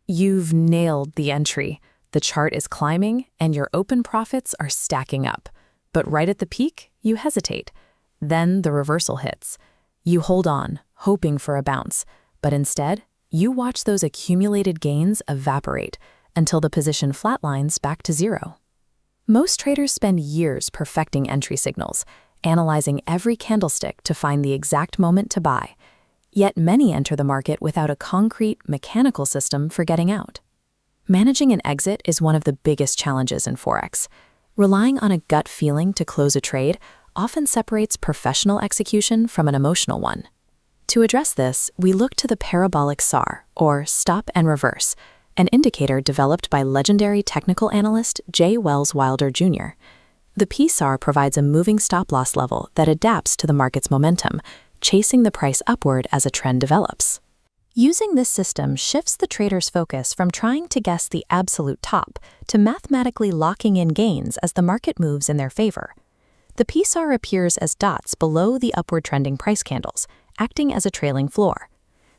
You've nailed the entry. The chart is climbing, and your open profits are stacking up. But right at the peak, you hesitate. Then the reversal hits. You hold on, hoping for a bounce, but instead, you watch those accumulated gains evaporate until the position flatlines back to zero. Most traders spend years perfecting entry signals, analyzing every candlestick to find the exact moment to buy. Yet many enter the market without a concrete, mechanical system for getting out. Managing an exit is one of the biggest challenges in Forex. Relying on a gut feeling to close a trade often separates professional execution from an emotional one. To address this, we look to the Parabolic SAR, or Stop and Reverse, an indicator developed by legendary technical analyst J. Wells Wilder Jr. The PSAR provides a moving stop-loss level that adapts to the market's momentum, chasing the price upward as a trend develops. Using this system shifts the trader's focus from trying to guess the absolute top to mathematically locking in gains as the market moves in their favor. The PSAR appears as dots below the upward trending price candles, acting as a trailing floor.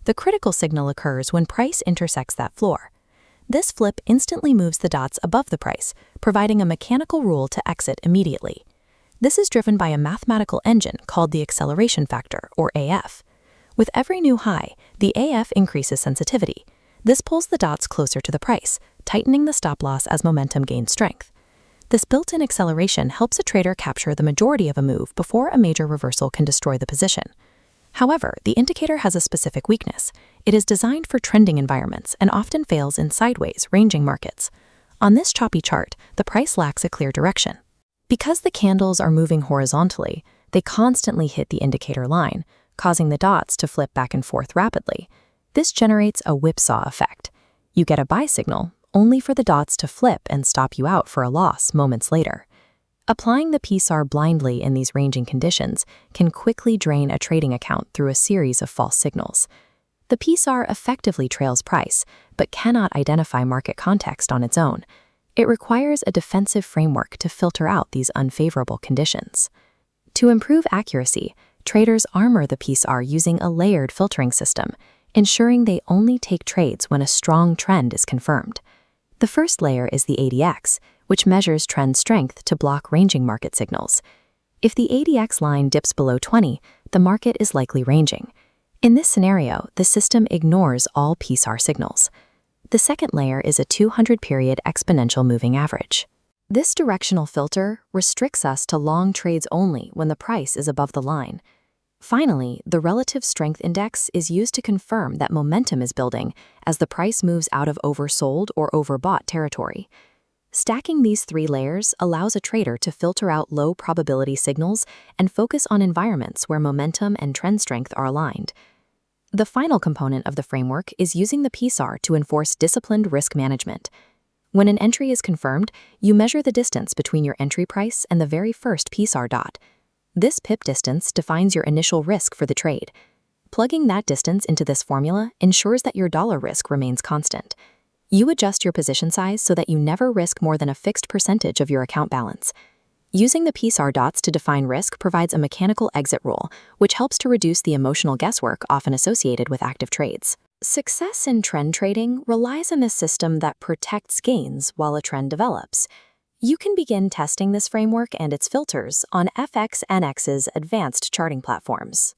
The critical signal occurs when price intersects that floor. This flip instantly moves the dots above the price, providing a mechanical rule to exit immediately. This is driven by a mathematical engine called the acceleration factor, or AF. With every new high, the AF increases sensitivity. This pulls the dots closer to the price, tightening the stop loss as momentum gains strength. This built-in acceleration helps a trader capture the majority of a move before a major reversal can destroy the position. However, the indicator has a specific weakness. It is designed for trending environments and often fails in sideways, ranging markets. On this choppy chart, the price lacks a clear direction. Because the candles are moving horizontally, they constantly hit the indicator line, causing the dots to flip back and forth rapidly. This generates a whipsaw effect. You get a buy signal, only for the dots to flip and stop you out for a loss moments later. Applying the PSAR blindly in these ranging conditions can quickly drain a trading account through a series of false signals. The PSAR effectively trails price, but cannot identify market context on its own. It requires a defensive framework to filter out these unfavorable conditions. To improve accuracy, traders armor the PSAR using a layered filtering system, ensuring they only take trades when a strong trend is confirmed. The first layer is the ADX, which measures trend strength to block ranging market signals. If the ADX line dips below 20, the market is likely ranging. In this scenario, the system ignores all PSAR signals. The second layer is a 200-period exponential moving average. This directional filter restricts us to long trades only when the price is above the line. Finally, the relative strength index is used to confirm that momentum is building as the price moves out of oversold or overbought territory. Stacking these three layers allows a trader to filter out low probability signals and focus on environments where momentum and trend strength are aligned. The final component of the framework is using the PSAR to enforce disciplined risk management. When an entry is confirmed, you measure the distance between your entry price and the very first PSAR dot. This pip distance defines your initial risk for the trade. Plugging that distance into this formula ensures that your dollar risk remains constant. You adjust your position size so that you never risk more than a fixed percentage of your account balance. Using the PSAR dots to define risk provides a mechanical exit rule, which helps to reduce the emotional guesswork often associated with active trades. Success in trend trading relies on a system that protects gains while a trend develops. You can begin testing this framework and its filters on FXNX's advanced charting platforms.